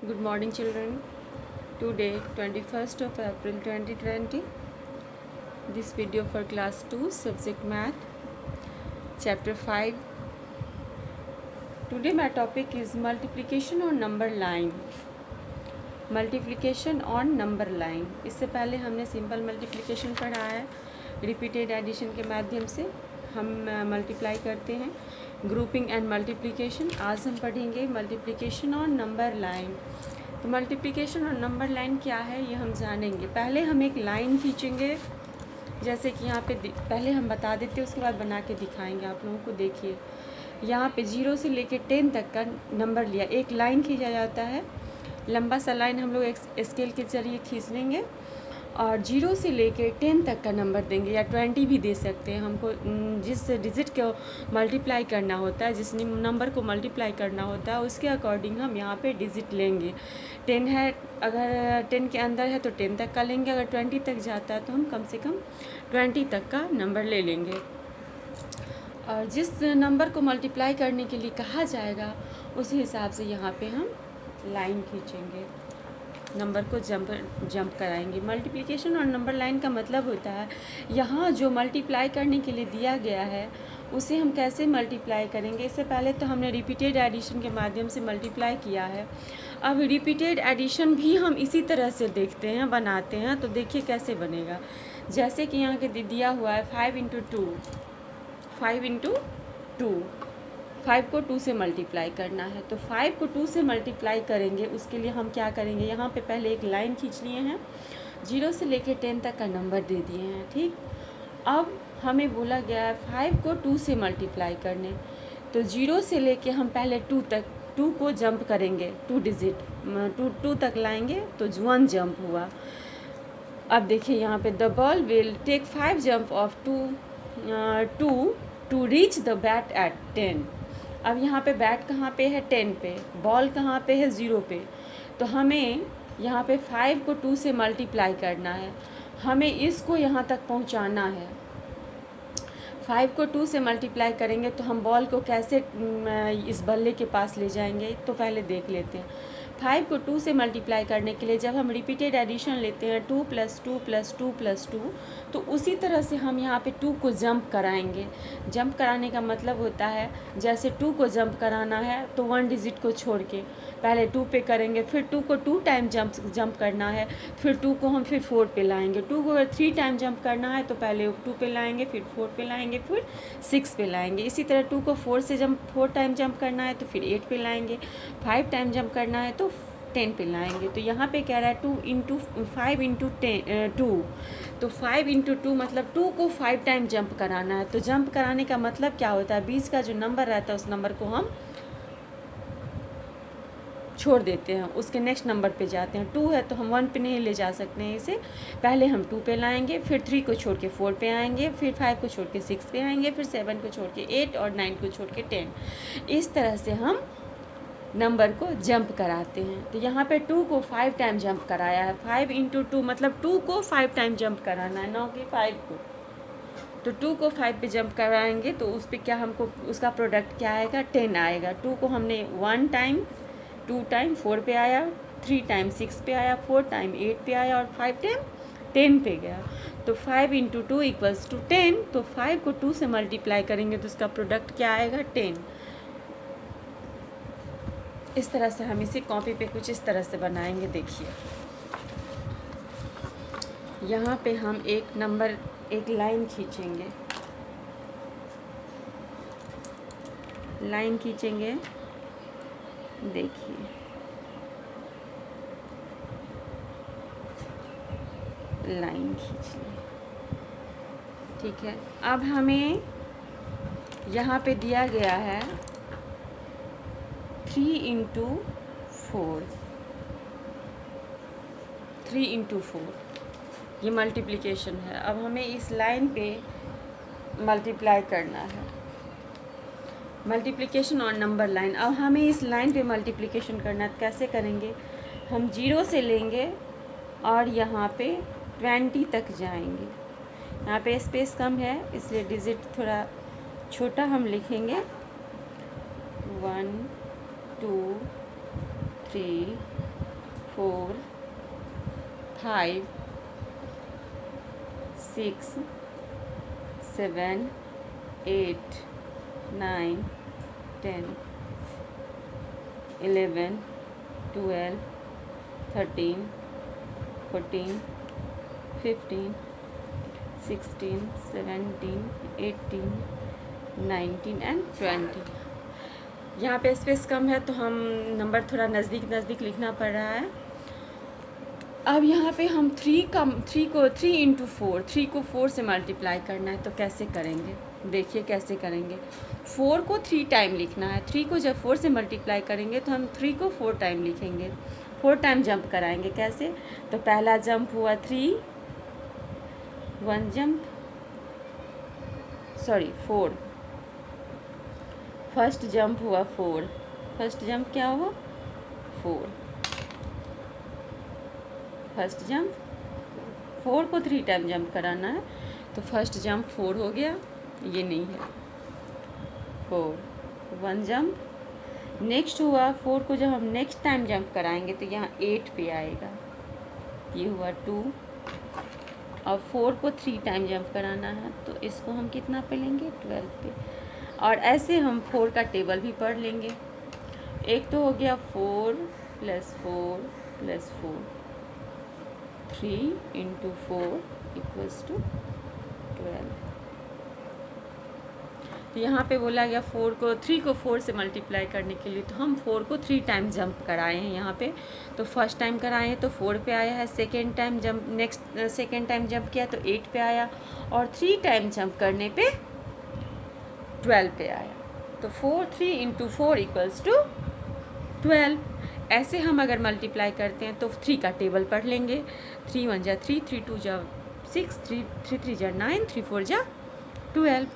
Good morning, children. Today, 21st of April 2020, this video for class 2, subject math, chapter 5. Today, my topic is multiplication on number line. Multiplication on number line. इससे पहले हमने simple multiplication पढ़ा है। Repeated addition के माध्यम से हम multiply करते हैं। ग्रुपिंग एंड मल्टीप्लिकेशन आज हम पढ़ेंगे मल्टीप्लिकेशन ऑन नंबर लाइन। तो मल्टीप्लिकेशन ऑन नंबर लाइन क्या है ये हम जानेंगे। पहले हम एक लाइन खींचेंगे, जैसे कि यहाँ पे पहले हम बता देते हैं, उसके बाद बना के दिखाएंगे आप लोगों को। देखिए यहाँ पे 0 से लेकर 10 तक का नंबर लिया, एक लाइन खींचा जाता है। लंबा सा लाइन हम लोग एक स्केल के जरिए खींच लेंगे और 0 से लेकर 10 तक का नंबर देंगे, या 20 भी दे सकते हैं। हमको जिस डिजिट को मल्टीप्लाई करना होता है, जिस नंबर को मल्टीप्लाई करना होता है, उसके अकॉर्डिंग हम यहाँ पे डिजिट लेंगे। 10 है, अगर 10 के अंदर है तो 10 तक का लेंगे, अगर 20 तक जाता है तो हम कम से कम 20 तक का नंबर ले लेंगे। और जिस नंबर को मल्टीप्लाई करने के लिए कहा जाएगा उसी हिसाब से यहाँ पे हम लाइन खींचेंगे, नंबर को जंप कराएंगे। मल्टीप्लिकेशन और नंबर लाइन का मतलब होता है यहाँ जो मल्टीप्लाई करने के लिए दिया गया है उसे हम कैसे मल्टीप्लाई करेंगे। इससे पहले तो हमने रिपीटेड एडिशन के माध्यम से मल्टीप्लाई किया है। अब रिपीटेड एडिशन भी हम इसी तरह से देखते हैं, बनाते हैं। तो देखिए कैसे बनेगा। जैसे कि यहाँ के दिया हुआ है 5 × 2, 5 × 2, 5 को 2 से मल्टीप्लाई करना है। तो 5 को 2 से मल्टीप्लाई करेंगे, उसके लिए हम क्या करेंगे, यहाँ पे पहले एक लाइन खींच लिए हैं, 0 से लेकर 10 तक का नंबर दे दिए हैं। ठीक, अब हमें बोला गया है 5 को 2 से मल्टीप्लाई करने। तो 0 से लेके हम पहले 2 तक, 2 को जंप करेंगे, 2 डिजिट 2 तक लाएंगे तो 1 जंप हुआ। अब देखिए यहाँ पे the ball will take 5 jump of 2 to reach the bat at 10। अब यहाँ पे बैट कहाँ पे है, 10 पे, बॉल कहाँ पे है, 0 पे। तो हमें यहाँ पे 5 को 2 से मल्टीप्लाई करना है, हमें इसको यहाँ तक पहुँचाना है। 5 को 2 से मल्टीप्लाई करेंगे तो हम बॉल को कैसे इस बल्ले के पास ले जाएंगे, तो पहले देख लेते हैं। 5 को 2 से मल्टीप्लाई करने के लिए जब हम रिपीटेड एडिशन लेते हैं 2 + 2 + 2 + 2, तो उसी तरह से हम यहाँ पे 2 को जंप कराएंगे। जंप कराने का मतलब होता है जैसे 2 को जंप कराना है तो 1 डिजिट को छोड़ के पहले 2 पे करेंगे, फिर 2 को 2 टाइम जंप करना है, फिर 2 को हम फिर 4 पे लाएंगे। 2 को अगर 3 टाइम जंप करना है तो पहले 2 पे लाएंगे, फिर 4 पे लाएंगे, फिर 6 पे लाएंगे। इसी तरह 2 को 4 टाइम जंप करना है तो फिर 8 पे लाएंगे, 5 टाइम जंप करना है तो 10 पे लाएंगे। तो यहाँ पे कह रहा है 5 × 2, तो 5 × 2 मतलब 2 को 5 टाइम जंप कराना है। तो जंप कराने का मतलब क्या होता है, बीच का जो नंबर रहता है उस नंबर को हम छोड़ देते हैं, उसके नेक्स्ट नंबर पे जाते हैं। 2 है तो हम 1 पे नहीं ले जा सकते हैं इसे, पहले हम 2 पे लाएंगे, फिर 3 को छोड़ के 4 पे आएंगे, फिर 5 को छोड़ के 6 पे आएंगे, फिर 7 को छोड़ के 8 और 9 को छोड़ के 10। इस तरह से हम नंबर को जंप कराते हैं। तो यहाँ पे 2 को 5 टाइम जंप कराया है। 5 × 2 मतलब 2 को 5 टाइम जंप कराना है, ना कि 5 को। तो 2 को 5 पे जंप कराएंगे तो उस पर क्या हमको उसका प्रोडक्ट क्या आएगा, 10 आएगा। 2 को हमने 1 टाइम, 2 टाइम 4 पे आया, 3 टाइम 6 पे आया, 4 टाइम 8 पे आया और 5 टाइम 10 पे गया। तो 5 × 2 = 10। तो 5 को 2 से मल्टीप्लाई करेंगे तो उसका प्रोडक्ट क्या आएगा, 10। इस तरह से हम इसे कॉपी पे कुछ इस तरह से बनाएंगे। देखिए यहाँ पे हम एक लाइन खींचेंगे, लाइन खींचेंगे। देखिए लाइन खींच ली, ठीक है। अब हमें यहाँ पे दिया गया है 3 × 4, 3 × 4, ये मल्टीप्लिकेशन है। अब हमें इस लाइन पे मल्टीप्लाई करना है, मल्टीप्लिकेशन और नंबर लाइन। अब हमें इस लाइन पे मल्टीप्लिकेशन करना है, कैसे करेंगे, हम 0 से लेंगे और यहाँ पे 20 तक जाएंगे। यहाँ पे स्पेस कम है इसलिए डिजिट थोड़ा छोटा हम लिखेंगे, 1 2 3 4 5 6 7 8 9 10 11 12 13 14 15 16 17 18 19 एंड 20। यहाँ पे स्पेस कम है तो हम नंबर थोड़ा नज़दीक लिखना पड़ रहा है। अब यहाँ पे हम 3 इंटू 4, 3 को 4 से मल्टीप्लाई करना है तो कैसे करेंगे, देखिए कैसे करेंगे। 4 को 3 टाइम लिखना है, 3 को जब 4 से मल्टीप्लाई करेंगे तो हम 3 को 4 टाइम लिखेंगे, 4 टाइम जंप कराएंगे। कैसे, तो पहला जंप हुआ 3, 1 जंप, सॉरी 4, फर्स्ट जंप हुआ 4, फर्स्ट जंप क्या हुआ 4, फर्स्ट जंप 4 को 3 टाइम जंप कराना है तो फर्स्ट जंप 4 हो गया, ये नहीं है 4, 1 जंप। नेक्स्ट हुआ 4 को जब हम नेक्स्ट टाइम जंप कराएंगे तो यहाँ 8 पे आएगा, ये हुआ 2। अब 4 को 3 टाइम जंप कराना है तो इसको हम कितना पे लेंगे 12 पे, और ऐसे हम 4 का टेबल भी पढ़ लेंगे। एक तो हो गया 4 + 4 + 4, 3 × 4 = 12। तो यहाँ पे बोला गया 3 को 4 से मल्टीप्लाई करने के लिए, तो हम 4 को 3 टाइम जंप कराए हैं यहाँ पे। तो फर्स्ट टाइम कराए हैं तो 4 पे आया है, सेकेंड टाइम जंप किया तो 8 पे आया, और 3 टाइम जंप करने पे 12 पे आया। तो 3 × 4 = 12। ऐसे हम अगर मल्टीप्लाई करते हैं तो 3 का टेबल पढ़ लेंगे। 3 × 1 = 3, 3 × 2 = 6, 3 × 3 = 9, 3 × 4 = 12।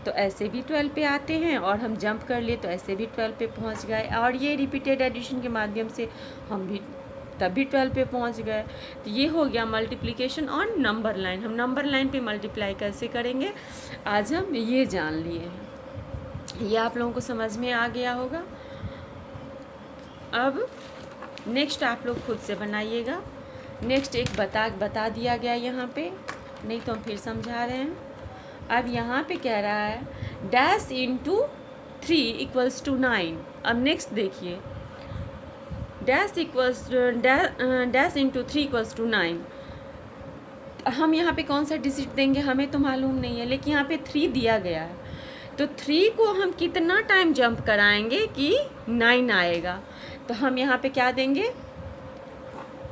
तो ऐसे भी 12 पे आते हैं, और हम जंप कर लिए तो ऐसे भी 12 पे पहुंच गए। और ये रिपीटेड एडिशन के माध्यम से हम भी तभी 12 पे पहुंच गए। तो ये हो गया मल्टीप्लिकेशन ऑन नंबर लाइन। हम नंबर लाइन पे मल्टीप्लाई कैसे करेंगे आज हम ये जान लिए हैं। ये आप लोगों को समझ में आ गया होगा। अब नेक्स्ट आप लोग खुद से बनाइएगा। नेक्स्ट एक बता दिया गया यहाँ पे, नहीं तो हम फिर समझा रहे हैं। अब यहाँ पे कह रहा है डैश इंटू 3 = 9। अब नेक्स्ट देखिए, डैश इंटू 3 = 9। हम यहाँ पे कौन सा डिजिट देंगे हमें तो मालूम नहीं है, लेकिन यहाँ पे 3 दिया गया है। तो 3 को हम कितना टाइम जंप कराएंगे कि 9 आएगा। तो हम यहाँ पे क्या देंगे,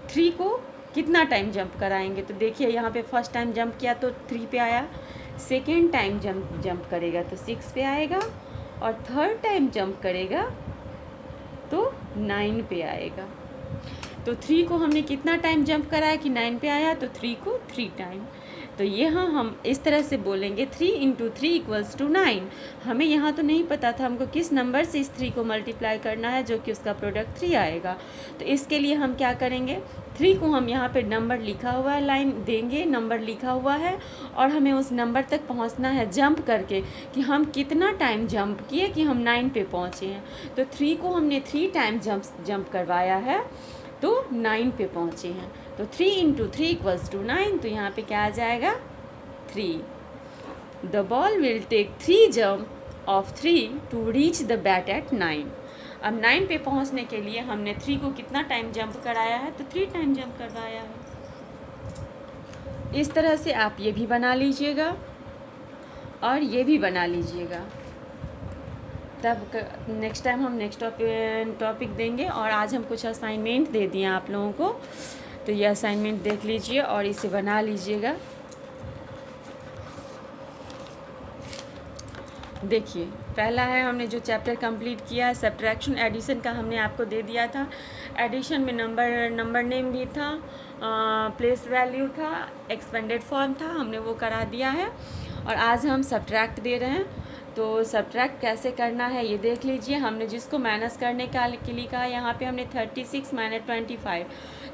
3 को कितना टाइम जंप कराएंगे। तो देखिए यहाँ पे फर्स्ट टाइम जंप किया तो 3 पे आया, सेकेंड टाइम जंप करेगा तो 6 पे आएगा, और थर्ड टाइम जंप करेगा तो 9 पे आएगा। तो 3 को हमने कितना टाइम जंप कराया कि 9 पे आया, तो 3 को 3 टाइम। तो ये हम इस तरह से बोलेंगे 3 × 3 = 9। हमें यहाँ तो नहीं पता था हमको किस नंबर से इस 3 को मल्टीप्लाई करना है जो कि उसका प्रोडक्ट 3 आएगा। तो इसके लिए हम क्या करेंगे, 3 को हम यहाँ पे नंबर लिखा हुआ है, लाइन देंगे, नंबर लिखा हुआ है, और हमें उस नंबर तक पहुँचना है जंप करके कि हम कितना टाइम जंप किए कि हम 9 पे पहुँचे हैं। तो 3 को हमने 3 टाइम जंप करवाया है तो 9 पे पहुँचे हैं। तो 3 × 3 = 9। तो यहाँ पे क्या आ जाएगा 3। The ball will take 3 jump of 3 to reach the bat at 9। अब 9 पे पहुँचने के लिए हमने 3 को कितना टाइम जंप कराया है, तो 3 टाइम जंप करवाया है। इस तरह से आप ये भी बना लीजिएगा और ये भी बना लीजिएगा। तब नेक्स्ट टाइम हम नेक्स्ट टॉपिक देंगे। और आज हम कुछ असाइनमेंट दे दिए आप लोगों को, तो ये असाइनमेंट देख लीजिए और इसे बना लीजिएगा। देखिए पहला है, हमने जो चैप्टर कंप्लीट किया है सब्ट्रैक्शन एडिशन का, हमने आपको दे दिया था। एडिशन में नंबर नेम भी था, प्लेस वैल्यू था, एक्सपेंडेड फॉर्म था, हमने वो करा दिया है। और आज हम सब्ट्रैक्ट दे रहे हैं, तो सब्ट्रैक्ट कैसे करना है ये देख लीजिए। हमने जिसको माइनस करने के लिए कहा, यहाँ पे हमने 36 - 25,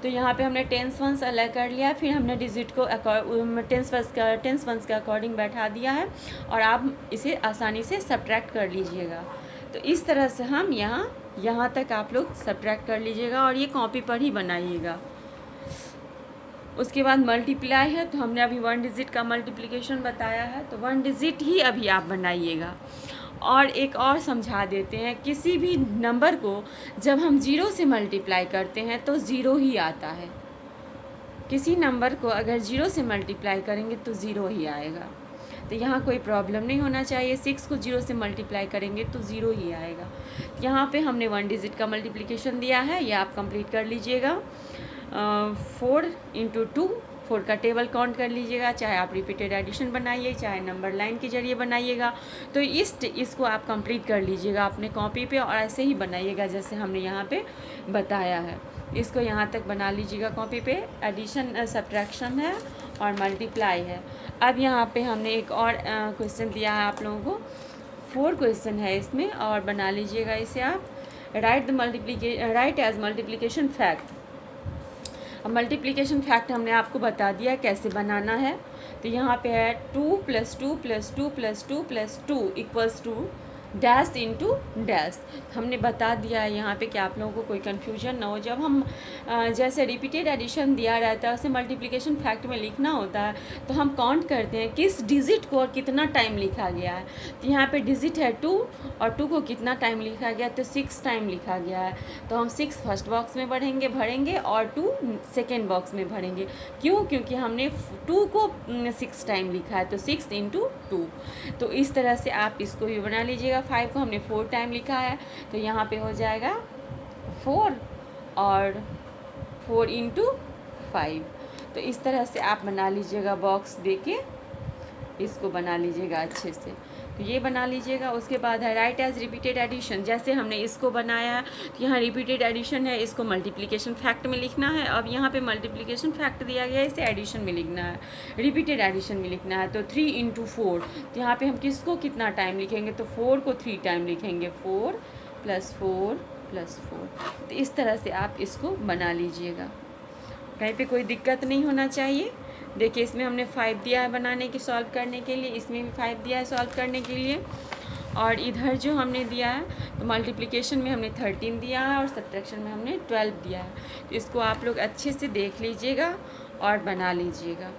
तो यहाँ पे हमने टेंस वंस अलग कर लिया, फिर हमने डिजिट को टेंस वंस के अकॉर्डिंग बैठा दिया है, और आप इसे आसानी से सब्ट्रैक्ट कर लीजिएगा। तो इस तरह से हम यहाँ यहाँ तक आप लोग सब्ट्रैक्ट कर लीजिएगा और ये कॉपी पर ही बनाइएगा। उसके बाद मल्टीप्लाई है, तो हमने अभी 1 डिजिट का मल्टीप्लिकेशन बताया है, तो 1 डिजिट ही अभी आप बनाइएगा। और एक और समझा देते हैं, किसी भी नंबर को जब हम 0 से मल्टीप्लाई करते हैं तो 0 ही आता है। किसी नंबर को अगर 0 से मल्टीप्लाई करेंगे तो 0 ही आएगा, तो यहाँ कोई प्रॉब्लम नहीं होना चाहिए। 6 को 0 से मल्टीप्लाई करेंगे तो 0 ही आएगा। यहाँ पे हमने 1 डिजिट का मल्टीप्लिकेशन दिया है, ये आप कंप्लीट कर लीजिएगा। 4 × 2, 4 का टेबल काउंट कर लीजिएगा, चाहे आप रिपीटेड एडिशन बनाइए, चाहे नंबर लाइन के जरिए बनाइएगा। तो इसको आप कंप्लीट कर लीजिएगा अपने कॉपी पे, और ऐसे ही बनाइएगा जैसे हमने यहाँ पे बताया है। इसको यहाँ तक बना लीजिएगा कॉपी पे। एडिशन सब्ट्रैक्शन है और मल्टीप्लाई है। अब यहाँ पे हमने एक और क्वेश्चन दिया है आप लोगों को, 4 क्वेश्चन है इसमें, और बना लीजिएगा इसे आप। Right as multiplication fact. अब मल्टीप्लिकेशन फैक्ट हमने आपको बता दिया कैसे बनाना है। तो यहाँ पे है 2 + 2 + 2 + 2 + 2 = डैश इंटू डैश। हमने बता दिया है यहाँ पे कि आप लोगों को कोई कन्फ्यूजन ना हो। जब हम जैसे रिपीटेड एडिशन दिया रहता है उसे मल्टीप्लिकेशन फैक्ट में लिखना होता है, तो हम काउंट करते हैं किस डिजिट को और कितना टाइम लिखा गया है। तो यहाँ पे डिजिट है 2, और 2 को कितना टाइम लिखा गया, तो 6 टाइम लिखा गया है। तो हम 6 फर्स्ट बॉक्स में भरेंगे और 2 सेकेंड बॉक्स में भरेंगे। क्यों? क्योंकि हमने 2 को 6 टाइम लिखा है, तो 6 × 2। तो इस तरह से आप इसको भी बना लीजिएगा। 5 को हमने 4 टाइम लिखा है, तो यहाँ पे हो जाएगा 4 और 4 × 5। तो इस तरह से आप बना लीजिएगा, बॉक्स देके इसको बना लीजिएगा अच्छे से। तो ये बना लीजिएगा। उसके बाद है राइट एज रिपीटेड एडिशन। जैसे हमने इसको बनाया, तो यहाँ रिपीटेड एडिशन है, इसको मल्टीप्लिकेशन फैक्ट में लिखना है। अब यहाँ पे मल्टीप्लिकेशन फैक्ट दिया गया है, इसे एडिशन में लिखना है, रिपीटेड एडिशन में लिखना है। तो 3 × 4, तो यहाँ पे हम किसको कितना टाइम लिखेंगे, तो 4 को 3 टाइम लिखेंगे, 4 + 4 + 4। तो इस तरह से आप इसको बना लीजिएगा, कहीं पे कोई दिक्कत नहीं होना चाहिए। देखिए इसमें हमने 5 दिया है बनाने के, सॉल्व करने के लिए, इसमें भी 5 दिया है सॉल्व करने के लिए, और इधर जो हमने दिया है, तो मल्टीप्लिकेशन में हमने 13 दिया है और सब्ट्रैक्शन में हमने 12 दिया है। तो इसको आप लोग अच्छे से देख लीजिएगा और बना लीजिएगा।